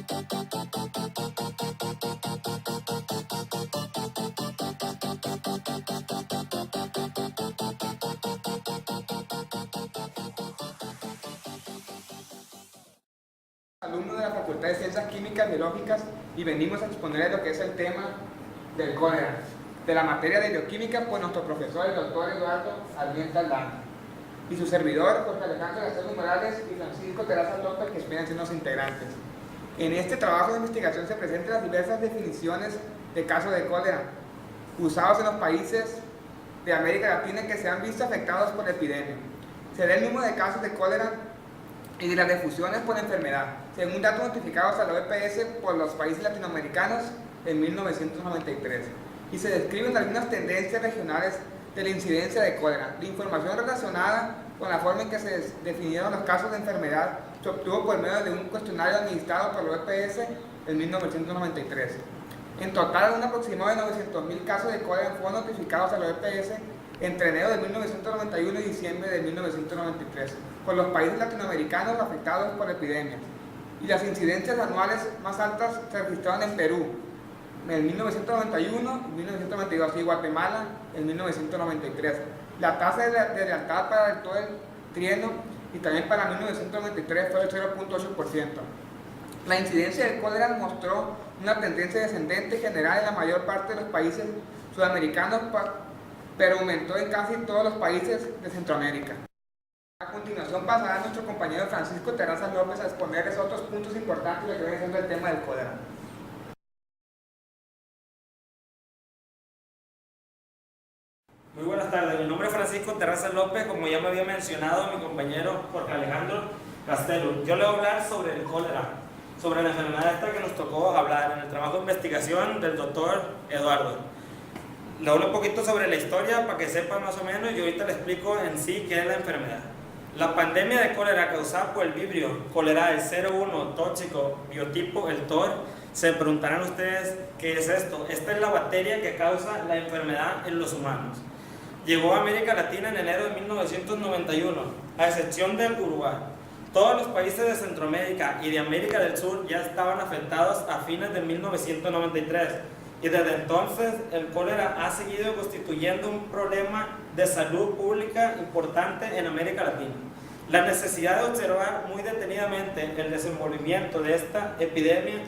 Alumnos de la Facultad de Ciencias Químicas Biológicas y venimos a exponer lo que es el tema del cólera, de la materia de bioquímica, pues nuestro profesor, el doctor Eduardo Ardienta Aldana, y su servidor, Jorge Alejandro García Morales y Francisco Terrazas López, que esperan ser los integrantes. En este trabajo de investigación se presentan las diversas definiciones de casos de cólera usados en los países de América Latina que se han visto afectados por la epidemia. Se da el número de casos de cólera y de las difusiones por enfermedad, según datos notificados a la OPS por los países latinoamericanos en 1993. Y se describen algunas tendencias regionales de la incidencia de cólera. La información relacionada con la forma en que se definieron los casos de enfermedad se obtuvo por medio de un cuestionario administrado por la OPS en 1993. En total, un aproximado de 900.000 casos de cólera fueron notificados a la OPS entre enero de 1991 y diciembre de 1993 por los países latinoamericanos afectados por la epidemia. Y las incidencias anuales más altas se registraron en Perú en 1991 y 1992 y Guatemala en 1993. La tasa de lealtad para todo el trienio y también para 1993 fue del 0.8%. La incidencia del cólera mostró una tendencia descendente general en la mayor parte de los países sudamericanos, pero aumentó en casi todos los países de Centroamérica. A continuación pasará nuestro compañero Francisco Terrazas López a exponerles otros puntos importantes de lo que viene siendo el tema del cólera. Muy buenas tardes, mi nombre es Francisco Terrazas López, como ya me había mencionado mi compañero Jorge Alejandro Castelo. Yo le voy a hablar sobre el cólera, sobre la enfermedad esta que nos tocó hablar en el trabajo de investigación del doctor Eduardo. Le hablo un poquito sobre la historia para que sepan más o menos y ahorita le explico en sí qué es la enfermedad. La pandemia de cólera causada por el vibrio cólerae 01 tóxico biotipo, el TOR, se preguntarán ustedes qué es esto. Esta es la bacteria que causa la enfermedad en los humanos. Llegó a América Latina en enero de 1991, a excepción del Uruguay. Todos los países de Centroamérica y de América del Sur ya estaban afectados a fines de 1993. Y desde entonces el cólera ha seguido constituyendo un problema de salud pública importante en América Latina. La necesidad de observar muy detenidamente el desenvolvimiento de esta epidemia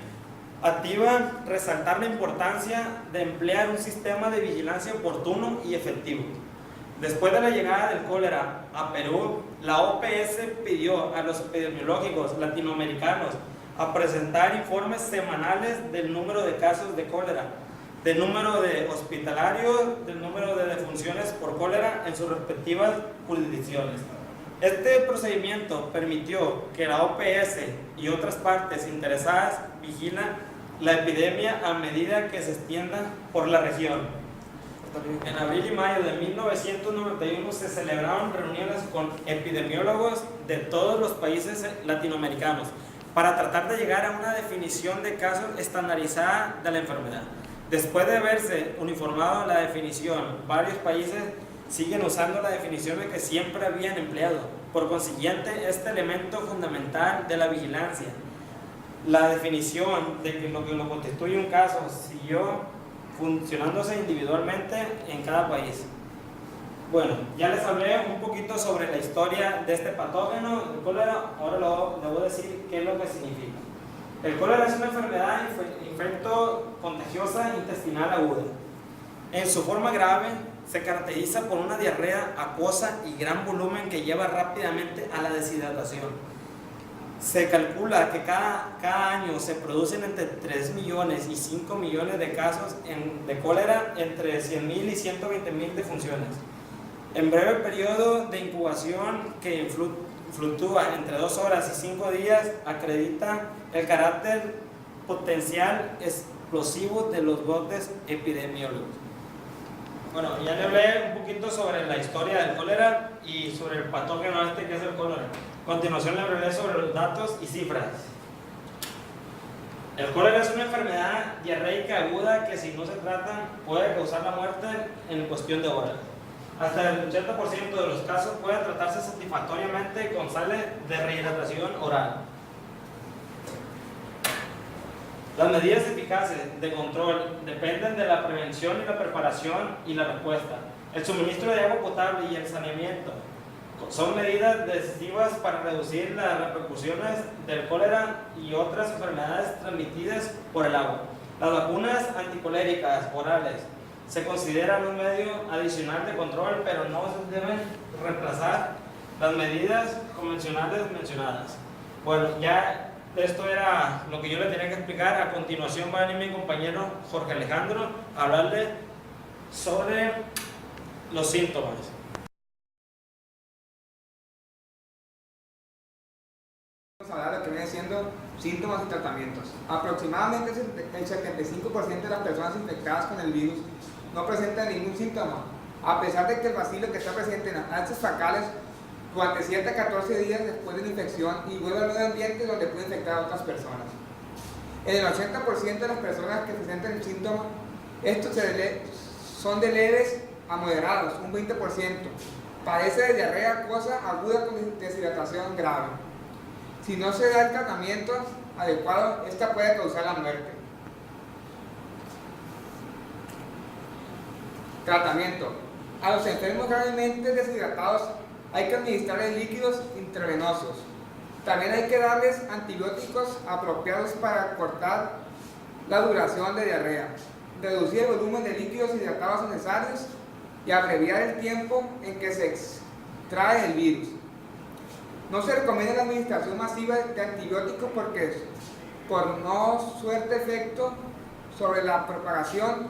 activa resaltar la importancia de emplear un sistema de vigilancia oportuno y efectivo. Después de la llegada del cólera a Perú, la OPS pidió a los epidemiólogos latinoamericanos a presentar informes semanales del número de casos de cólera, del número de hospitalarios, del número de defunciones por cólera en sus respectivas jurisdicciones. Este procedimiento permitió que la OPS y otras partes interesadas vigilen la epidemia a medida que se extienda por la región. En abril y mayo de 1991 se celebraron reuniones con epidemiólogos de todos los países latinoamericanos para tratar de llegar a una definición de casos estandarizada de la enfermedad. Después de haberse uniformado la definición, varios países siguen usando la definición que siempre habían empleado. Por consiguiente, este elemento fundamental de la vigilancia, la definición de que lo que lo constituye un caso, siguió funcionándose individualmente en cada país. Bueno, ya les hablé un poquito sobre la historia de este patógeno, el cólera. Ahora les voy a decir qué es lo que significa. El cólera es una enfermedad infecto-contagiosa intestinal aguda. En su forma grave, se caracteriza por una diarrea acuosa y gran volumen que lleva rápidamente a la deshidratación. Se calcula que cada año se producen entre 3 millones y 5 millones de casos de cólera, entre 100.000 y 120.000 defunciones. En breve periodo de incubación que fluctúa entre 2 horas y 5 días, acredita el carácter potencial explosivo de los brotes epidemiológicos. Bueno, ya le hablé un poquito sobre la historia del cólera y sobre el patógeno que es el cólera. A continuación le hablaré sobre los datos y cifras. El cólera es una enfermedad diarreica aguda que, si no se trata, puede causar la muerte en cuestión de horas. Hasta el 80% de los casos puede tratarse satisfactoriamente con sales de rehidratación oral. Las medidas eficaces de control dependen de la prevención y la preparación y la respuesta. El suministro de agua potable y el saneamiento son medidas decisivas para reducir las repercusiones del cólera y otras enfermedades transmitidas por el agua. Las vacunas anticoléricas orales se consideran un medio adicional de control, pero no se deben reemplazar las medidas convencionales mencionadas. Bueno, ya esto era lo que yo le tenía que explicar. A continuación va a venir mi compañero Jorge Alejandro a hablarle sobre los síntomas. Vamos a hablar de lo que viene siendo síntomas y tratamientos. Aproximadamente el 75% de las personas infectadas con el virus no presentan ningún síntoma, a pesar de que el bacilo que está presente en las alzas fecales durante 7 a 14 días después de la infección y vuelve al medio ambiente donde puede infectar a otras personas. En el 80% de las personas que presentan el síntoma, estos son de leves a moderados, un 20%. Padece de diarrea acuosa aguda con deshidratación grave. Si no se da el tratamiento adecuado, esta puede causar la muerte. Tratamiento. A los enfermos gravemente deshidratados hay que administrarles líquidos intravenosos. También hay que darles antibióticos apropiados para cortar la duración de diarrea, reducir el volumen de líquidos hidratados necesarios y abreviar el tiempo en que se extrae el virus. No se recomienda la administración masiva de antibióticos porque por no suerte efecto sobre la propagación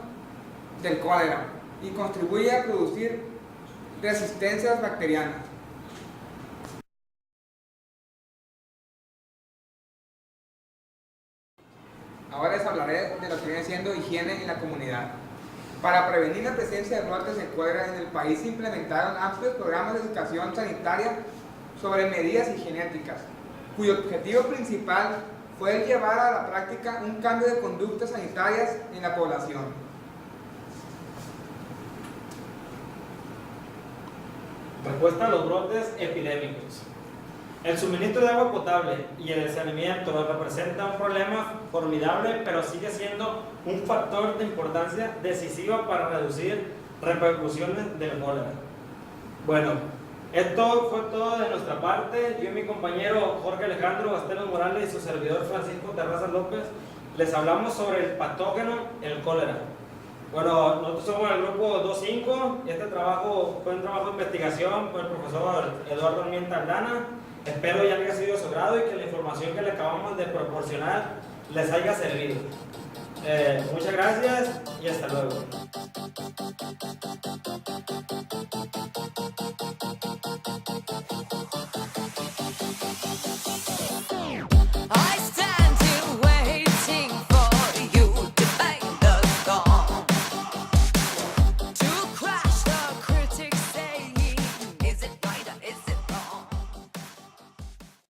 del cólera y contribuye a producir resistencias bacterianas. Ahora les hablaré de lo que viene siendo higiene en la comunidad. Para prevenir la presencia de brotes de cólera en el país se implementaron amplios programas de educación sanitaria sobre medidas higiénicas, cuyo objetivo principal fue el llevar a la práctica un cambio de conductas sanitarias en la población. Respuesta a los brotes epidémicos. El suministro de agua potable y el saneamiento representa un problema formidable, pero sigue siendo un factor de importancia decisiva para reducir repercusiones del cólera. Bueno, esto fue todo de nuestra parte. Yo y mi compañero Jorge Alejandro Gastelos Morales y su servidor Francisco Terrazas López les hablamos sobre el patógeno, el cólera. Bueno, nosotros somos el grupo 2.5 y este trabajo fue un trabajo de investigación por el profesor Eduardo Armienta Aldana. Espero ya haya sido de su grado y que la información que le acabamos de proporcionar les haya servido. Muchas gracias y hasta luego.